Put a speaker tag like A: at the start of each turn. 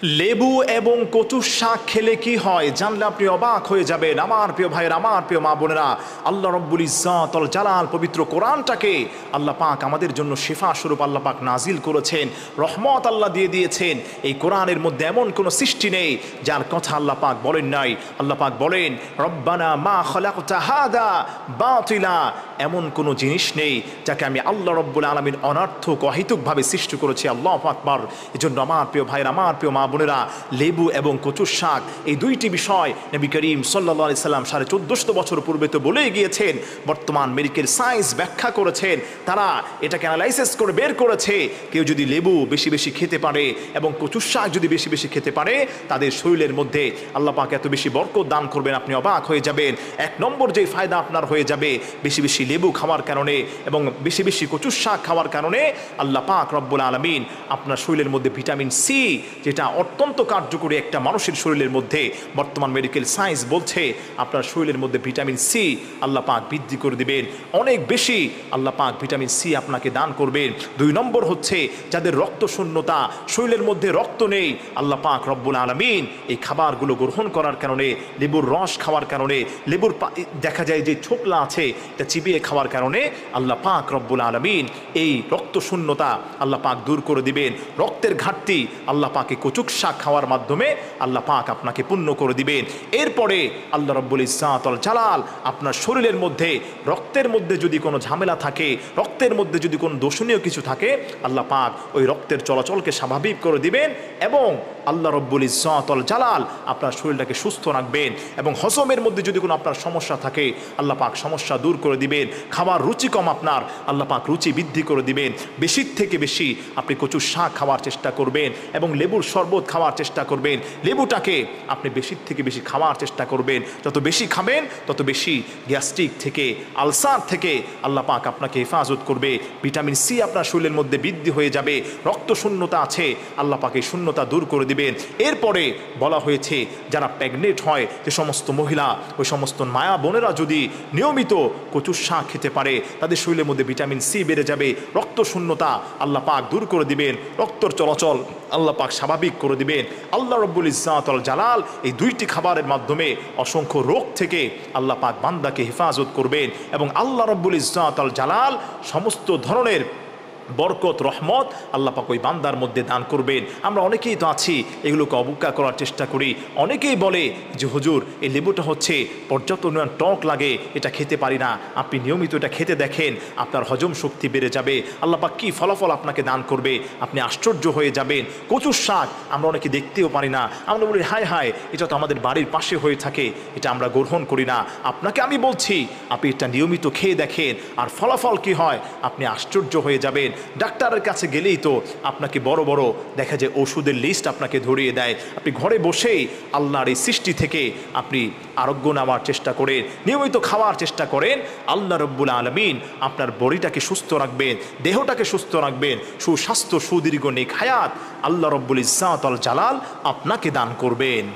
A: লেবু এবং কচুর শাক খেলে কি হয় জানলে আপনি অবাক হয়ে যাবেন। আমার প্রিয় ভাইয়ের, আমার প্রিয় মা বোনেরা, আল্লাহ রব্বুল ইজ্জত আল জালাল পবিত্র কোরআনটাকে আল্লাহ পাক আমাদের জন্য শিফা স্বরূপ আল্লাহ পাক নাজিল করেছেন, রহমত আল্লাহ দিয়ে দিয়েছেন। এই কোরআনের মধ্যে এমন কোনো সৃষ্টি নেই যার কথা আল্লাহ পাক বলেন নাই। আল্লাহ পাক বলেন, রব্বানা মা খালাকতা হাদা বাতিলা, এমন কোনো জিনিস নেই যাকে আমি আল্লাহ রব্বুল আলামিন অনর্থক অহেতুকভাবে সৃষ্টি করেছি। আল্লাহু আকবার। এজন্য আমার প্রিয় ভাইয়ের, আমার প্রিয় মা বোনেরা, লেবু এবং কচুর শাক এই দুইটি বিষয় নবী করিম সাল্লাল্লাহু আলাইহি সাল্লাম 1450 বছর পূর্বে তো বলেই গিয়েছেন। বর্তমান মেডিকেল সায়েন্স ব্যাখ্যা করেছেন, তারা এটাকে অ্যানালাইসিস করে বের করেছে, কেউ যদি লেবু বেশি বেশি খেতে পারে এবং কচুর শাক যদি বেশি বেশি খেতে পারে, তাদের শরীরের মধ্যে আল্লাহ পাক এত বেশি বরকত দান করবেন, আপনি অবাক হয়ে যাবেন। এক নম্বর যে ফায়দা আপনার হয়ে যাবে, বেশি বেশি লেবু খাওয়ার কারণে এবং বেশি বেশি কচুর শাক খাওয়ার কারণে আল্লাহ পাক রব্বুল আলামিন আপনার শরীরের মধ্যে ভিটামিন সি, যেটা অত্যন্ত কার্যকরী একটা মানুষের শরীরের মধ্যে, বর্তমান মেডিকেল সায়েন্স বলছে আপনার শরীরের মধ্যে ভিটামিন সি আল্লাহ পাক বৃদ্ধি করে দিবেন, অনেক বেশি আল্লাহ পাক ভিটামিন সি আপনাকে দান করবেন। দুই নম্বর হচ্ছে যাদের রক্ত শূন্যতা, শরীরের মধ্যে রক্ত নেই, আল্লাহ পাক রব্বুল আলামিন এই খাবারগুলো গ্রহণ করার কারণে, লেবুর রস খাওয়ার কারণে, লেবুর দেখা যায় যে ছোকলা আছে এটা চিবিয়ে খাওয়ার কারণে আল্লাহ পাক রব্বুল আলামিন এই রক্ত শূন্যতা আল্লাহ পাক দূর করে দিবেন। রক্তের ঘাটতি আল্লাহ পাকে কচুর শাক খাওয়ার মাধ্যমে আল্লাহ পাক আপনাকে পূর্ণ করে দিবেন। এরপরে আল্লাহ রব্বুল ইজ্জত আল জালাল আপনার শরীরের মধ্যে, রক্তের মধ্যে যদি কোনো ঝামেলা থাকে, রক্তের মধ্যে যদি কোনো দোষণীয় কিছু থাকে, আল্লাহ পাক ওই রক্তের চলাচলকে স্বাভাবিক করে দিবেন এবং আল্লাহ রব্বুল ইজ্জত আল জালাল আপনার শরীরটাকে সুস্থ রাখবেন। এবং হজমের মধ্যে যদি কোনো আপনার সমস্যা থাকে, আল্লাহ পাক সমস্যা দূর করে দিবেন। খাবার রুচি কম আপনার, আল্লাহ পাক রুচি বৃদ্ধি করে দিবেন। বেশির থেকে বেশি আপনি কচুর শাক খাওয়ার চেষ্টা করবেন এবং লেবুর শরবত খাওয়ার চেষ্টা করবেন। লেবুটাকে আপনি বেশির থেকে বেশি খাওয়ার চেষ্টা করবেন। যত বেশি খাবেন তত বেশি গ্যাস্ট্রিক থেকে, আলসার থেকে আল্লাহ পাক আপনাকে হেফাজত করবে। ভিটামিন সি আপনার শরীরের মধ্যে বৃদ্ধি হয়ে যাবে। রক্ত শূন্যতা আছে, আল্লাহ পাক এই শূন্যতা দূর করে দিবেন। এরপরে বলা হয়েছে যারা প্রেগনেন্ট হয়, যে সমস্ত মহিলা, ওই সমস্ত মায়া বোনেরা যদি নিয়মিত কচুর শাক খেতে পারে, তাদের শরীরের মধ্যে ভিটামিন সি বেড়ে যাবে, রক্ত শূন্যতা আল্লাহ পাক দূর করে দিবেন, রক্তর চলাচল আল্লাহ পাক স্বাভাবিক করে দিবেন। আল্লাহ রব্বুল ইজ্জত আল জালাল এই দুইটি খাবারের মাধ্যমে অসংখ্য রোগ থেকে আল্লাহ পাক বান্দাকে হেফাজত করবেন এবং আল্লাহ রব্বুল ইজ্জত আল জালাল সমস্ত ধরনের বরকত, রহমত আল্লাহ পাক ওই বান্দার মধ্যে দান করবেন। আমরা অনেকেই তো আছি এগুলোকে অবজ্ঞা করার চেষ্টা করি। অনেকেই বলে যে হুজুর এই লেবুটা হচ্ছে পর্যাপ্ত পরিমাণ টক লাগে, এটা খেতে পারি না। আপনি নিয়মিত এটা খেতে দেখেন, আপনার হজম শক্তি বেড়ে যাবে, আল্লাহ পাক কী ফলাফল আপনাকে দান করবে, আপনি আশ্চর্য হয়ে যাবেন। কচুর শাক আমরা অনেকে দেখতেও পারি না, আমরা বলি হায় হায়, এটা তো আমাদের বাড়ির পাশে হয়ে থাকে, এটা আমরা গ্রহণ করি না। আপনাকে আমি বলছি আপনি এটা নিয়মিত খেয়ে দেখেন, আর ফলাফল কি হয় আপনি আশ্চর্য হয়ে যাবেন। ডাক্তারের কাছে গেলেই তো আপনাকে বড় বড় দেখা যায় ওষুধের লিস্ট আপনাকে ধরিয়ে দেয়। আপনি ঘরে বসেই আল্লাহর এই সৃষ্টি থেকে আপনি আরোগ্য নেওয়ার চেষ্টা করেন, নিয়মিত খাওয়ার চেষ্টা করেন। আল্লাহ রব্বুল আলামিন আপনার বডিটাকে সুস্থ রাখবেন, দেহটাকে সুস্থ রাখবেন, সুস্বাস্থ্য, সুদীর্ঘ নেক হায়াত আল্লাহ রব্বুল ইজ্জত আল জালাল আপনাকে দান করবেন।